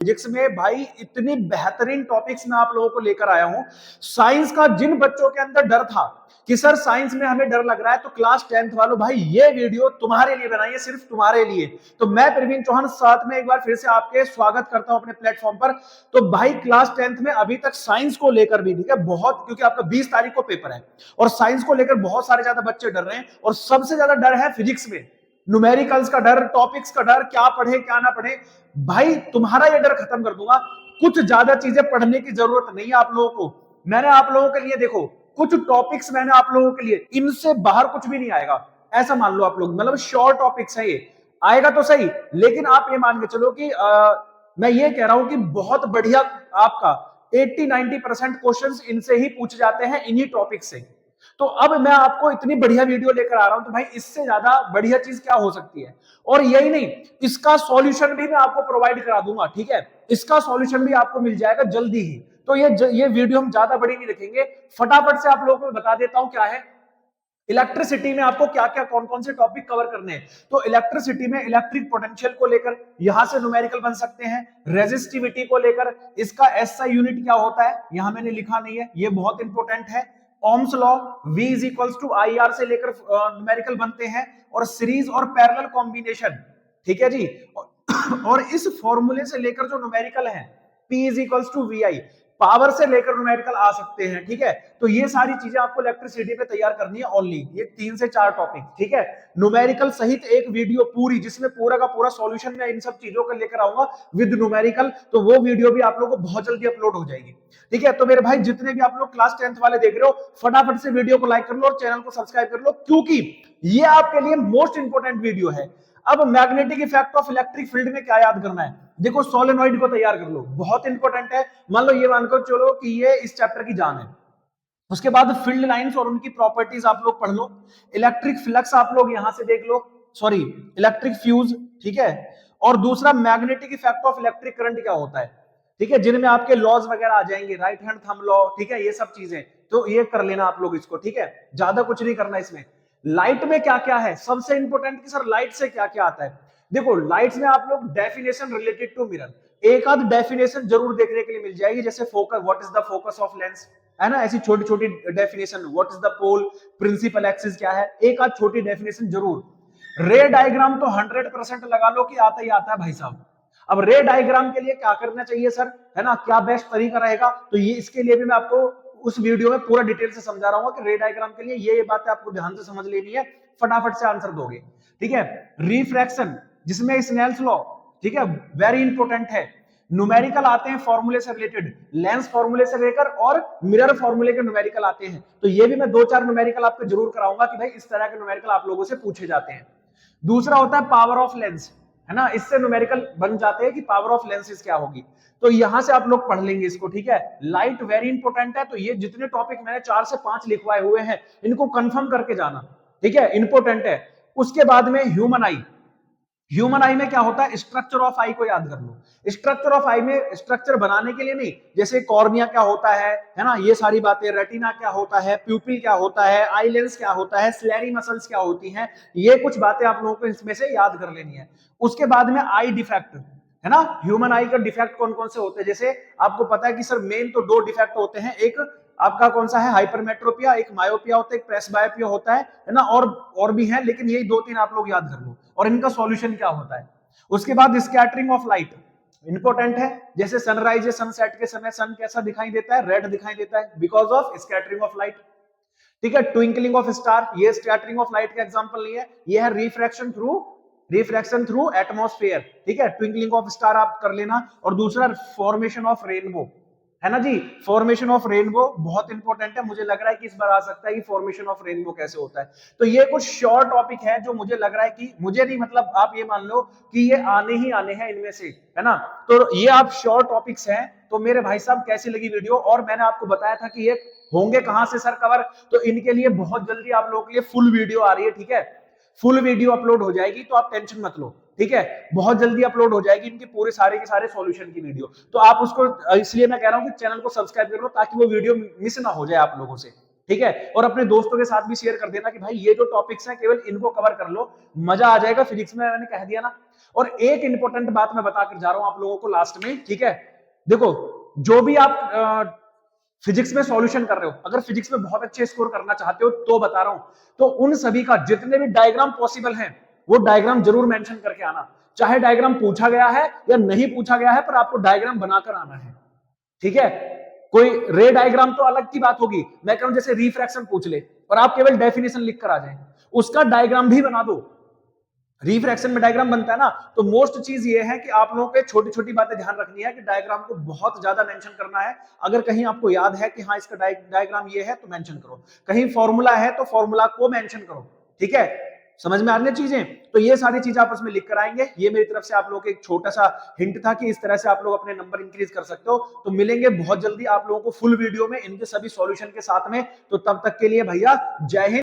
Physics में भाई इतनी बेहतरीन टॉपिक्स मैं आप लोगों को लेकर आया हूं। साइंस का जिन बच्चों के अंदर डर था कि सर साइंस में हमें डर लग रहा है, तो क्लास 10th वालों भाई ये वीडियो तुम्हारे लिए बनाई है, सिर्फ तुम्हारे लिए। तो मैं प्रवीण चौहान साथ में एक बार फिर से आपके स्वागत करता हूं अपने प्लेटफॉर्म पर। तो भाई क्लास 10th में अभी तक साइंस को लेकर भी, ठीक है, बहुत, क्योंकि आपका 20 तारीख को पेपर है और साइंस को लेकर बहुत सारे ज्यादा बच्चे डर रहे हैं, और सबसे ज्यादा डर है फिजिक्स में। न्यूमेरिकल्स का डर, टॉपिक्स का डर, क्या पढ़े क्या ना पढ़े। भाई तुम्हारा ये डर खत्म कर दूंगा। कुछ ज्यादा चीजें पढ़ने की जरूरत नहीं है आप लोगों को। मैंने आप लोगों के लिए देखो कुछ टॉपिक्स मैंने आप लोगों के लिए, इनसे बाहर कुछ भी नहीं आएगा, ऐसा मान लो आप लोग। मतलब शॉर्ट टॉपिक्स है, ये आएगा तो सही, लेकिन आप ये मान के चलो कि मैं ये कह रहा हूं कि बहुत बढ़िया आपका 80-90% क्वेश्चंस इनसे ही पूछे जाते हैं, इन्हीं टॉपिक से। तो अब मैं आपको इतनी बढ़िया वीडियो लेकर आ रहा हूं, तो भाई इससे ज्यादा बढ़िया चीज क्या हो सकती है। और यही नहीं, इसका सॉल्यूशन भी मैं आपको प्रोवाइड करा दूंगा, ठीक है, इसका सॉल्यूशन भी आपको मिल जाएगा जल्दी ही। तो ये वीडियो हम ज्यादा बड़ी नहीं रखेंगे, फटाफट से आप लोगों को बता देता हूं क्या है। इलेक्ट्रिसिटी में आपको क्या क्या कौन कौन से टॉपिक कवर करने हैं। तो इलेक्ट्रिसिटी में इलेक्ट्रिक पोटेंशियल को लेकर यहां से न्यूमेरिकल बन सकते हैं। रेजिस्टिविटी को लेकर इसका एसआई यूनिट क्या होता है, यहां मैंने लिखा नहीं है, ये बहुत इंपॉर्टेंट है। Ohm's law, V is equals to I R से लेकर न्यूमेरिकल बनते हैं। और सीरीज और पैरेलल कॉम्बिनेशन, ठीक है जी। और इस फॉर्मूले से लेकर जो न्यूमेरिकल है, P is equals to V I, power से लेकर न्यूमेरिकल आ सकते हैं, ठीक है। तो ये सारी चीजें आपको इलेक्ट्रिसिटी पे तैयार करनी है ओनली, ये 3 से 4 टॉपिक, ठीक है। न्यूमेरिकल सहित एक वीडियो पूरी, जिसमें पूरा का पूरा सॉल्यूशन मैं इन सब चीजों का लेकर आऊंगा विद न्यूमेरिकल। तो वो वीडियो भी आप लोगों को बहुत जल्दी अपलोड हो जाएगी, ठीक है। तो मेरे भाई जितने भी आप लोग क्लास 10th वाले देख रहे हो, फटाफट से वीडियो को लाइक कर लो और चैनल को सब्सक्राइब कर लो, क्योंकि ये आपके लिए मोस्ट इंपोर्टेंट वीडियो है। अब magnetic effect of electric field में क्या याद करना है, देखो सोलेनॉइड को तैयार कर लो, बहुत इंपॉर्टेंट है। मान लो ये मानकर चलो कि ये इस चैप्टर की जान है। उसके बाद फील्ड लाइंस और उनकी प्रॉपर्टीज आप लोग पढ़ लो। इलेक्ट्रिक फ्लक्स आप लोग यहां से देख लो, सॉरी इलेक्ट्रिक फ्यूज, ठीक है। और दूसरा magnetic effect of electric current क्या होता है, ठीक है, जिनमें आपके लॉज वगैरह आ जाएंगे, राइट हैंड थंब लॉ, ठीक है, ये सब चीजें। तो ये कर लेना आप लोग इसको, ठीक है, ज्यादा कुछ नहीं करना इसमें। लाइट में क्या क्या है, सबसे इंपॉर्टेंट कि सर लाइट से क्या क्या आता है। देखो लाइट्स में आप लोग डेफिनेशन रिलेटेड टू मिरर, एक आध डेफिनेशन जरूर देखने के लिए मिल जाएगी, जैसे focus, what is the focus of lens, है ना, ऐसी छोटी छोटी definition. What is the pole, principal axis क्या है, एक आध छोटी डेफिनेशन जरूर। रे डायग्राम तो 100% लगा लो कि आता ही आता है भाई साहब। अब रे डायग्राम के लिए क्या करना चाहिए सर, है ना, क्या बेस्ट तरीका रहेगा, तो ये इसके लिए भी मैं आपको उस वीडियो में पूरा डिटेल से समझा रहा हूँ कि रे डायग्राम के लिए ये बातें आपको ध्यान से समझ लेनी है, फटाफट से आंसर दोगे, ठीक है। रिफ्रैक्शन, जिसमें स्नेल्स लॉ, ठीक है, वेरी इंपॉर्टेंट है। न्यूमेरिकल आते हैं फॉर्मूले से रिलेटेड, लेंस फॉर्मूले से लेकर और मिरर फॉर्मूले के न्यूमेरिकल आते हैं। तो ये भी मैं 2-4 न्यूमेरिकल आपको जरूर कराऊंगा कि भाई इस तरह के न्यूमेरिकल आप लोगों से पूछे जाते हैं। दूसरा होता है पावर ऑफ लेंस, है ना, इससे न्यूमेरिकल बन जाते हैं कि पावर ऑफ लेंसेज क्या होगी। तो यहां से आप लोग पढ़ लेंगे इसको, ठीक है। लाइट वेरी इंपॉर्टेंट है, तो ये जितने टॉपिक मैंने 4 से 5 लिखवाए हुए हैं, इनको कंफर्म करके जाना, ठीक है, इंपॉर्टेंट है। उसके बाद में ह्यूमन आई, ह्यूमन आई में क्या होता है, स्ट्रक्चर ऑफ आई को याद कर लो। स्ट्रक्चर ऑफ आई में स्ट्रक्चर बनाने के लिए नहीं, जैसे कॉर्निया क्या होता है ना, ये सारी बातें, रेटिना क्या होता है, प्यूपिल क्या होता है, आई लेंस क्या होता है, स्लेरी मसल्स क्या होती हैं, ये कुछ बातें आप लोगों को इसमें से याद कर लेनी है। उसके बाद में आई डिफेक्ट, है ना, ह्यूमन आई का डिफेक्ट कौन कौन से होते हैं, जैसे आपको पता है कि सर मेन तो 2 डिफेक्ट होते हैं, एक आपका कौन सा है, हाइपरमेट्रोपिया, एक मायोपिया होता है, एक प्रेसबायोपिया होता है ना, और भी है, लेकिन यही 2-3 आप लोग याद कर लो, और इनका सॉल्यूशन क्या होता है। उसके बाद स्कैटरिंग ऑफ लाइट इंपॉर्टेंट है, जैसे सनराइज या सनसेट के समय सन कैसा दिखाई देता है, रेड दिखाई देता है, because of scattering of light, ठीक है। ट्विंकलिंग ऑफ स्टार, ये स्कैटरिंग ऑफ लाइट का एग्जांपल नहीं है, ये है रिफ्रैक्शन थ्रू एटमॉस्फेयर, ठीक है, ट्विंकलिंग ऑफ स्टार आप कर लेना। और दूसरा फॉर्मेशन ऑफ रेनबो, है ना जी, फॉर्मेशन ऑफ रेनबो बहुत इंपॉर्टेंट है, मुझे लग रहा है कि इस बार आ सकता है कि फॉर्मेशन ऑफ रेनबो कैसे होता है। तो ये कुछ शॉर्ट टॉपिक है जो मुझे लग रहा है कि, मुझे नहीं मतलब आप ये मान लो कि ये आने ही आने हैं इनमें से, है ना। तो ये आप शॉर्ट टॉपिक्स हैं। तो मेरे भाई साहब कैसी लगी वीडियो, और मैंने आपको बताया था कि ये होंगे कहां से सर कवर, तो इनके लिए बहुत जल्दी आप लोगों के लिए फुल वीडियो आ रही है, ठीक है, फुल वीडियो अपलोड हो जाएगी, तो आप टेंशन मत लो, ठीक है, बहुत जल्दी अपलोड हो जाएगी इनके पूरे सारे के सारे सॉल्यूशन की वीडियो। तो आप उसको, इसलिए मैं कह रहा हूं कि चैनल को सब्सक्राइब कर लो ताकि वो वीडियो मिस ना हो जाए आप लोगों से, ठीक है। और अपने दोस्तों के साथ भी शेयर कर देना कि भाई ये जो टॉपिक्स हैं केवल इनको कवर कर लो, मजा आ जाएगा फिजिक्स में, मैंने कह दिया ना। और एक इंपॉर्टेंट बात मैं बताकर जा रहा हूं आप लोगों को लास्ट में, ठीक है। देखो, जो भी आप फिजिक्स में सॉल्यूशन कर रहे हो, अगर फिजिक्स में बहुत अच्छे स्कोर करना चाहते हो तो बता रहा हूं, तो उन सभी का जितने भी डायग्राम पॉसिबल हैं वो डायग्राम जरूर मेंशन करके आना। चाहे डायग्राम पूछा गया है या नहीं पूछा गया है, पर आपको डायग्राम बनाकर आना है, ठीक है। कोई रे डायग्राम तो अलग की बात होगी, मैं कह रहा हूं जैसे रिफ्रैक्शन पूछ ले और आप केवल डेफिनेशन लिख कर आ जाए, उसका डायग्राम भी बना दो। रिफ्रैक्शन में डायग्राम बनता है ना, तो मोस्ट चीज ये है कि आप लोगों को छोटी छोटी बातें ध्यान रखनी है कि डायग्राम को बहुत ज्यादा मेंशन करना है। अगर कहीं आपको याद है कि हाँ इसका डायग्राम ये है तो मेंशन करो, कहीं फॉर्मूला है तो फॉर्मूला को मेंशन करो, ठीक है। समझ में आ रही चीजें, तो ये सारी चीजें आपस में लिख कर आएंगे। ये मेरी तरफ से आप लोगों को एक छोटा सा हिंट था कि इस तरह से आप लोग अपने नंबर इंक्रीज कर सकते हो। तो मिलेंगे बहुत जल्दी आप लोगों को फुल वीडियो में इनके सभी सॉल्यूशन के साथ में, तो तब तक के लिए भैया जय हिंद।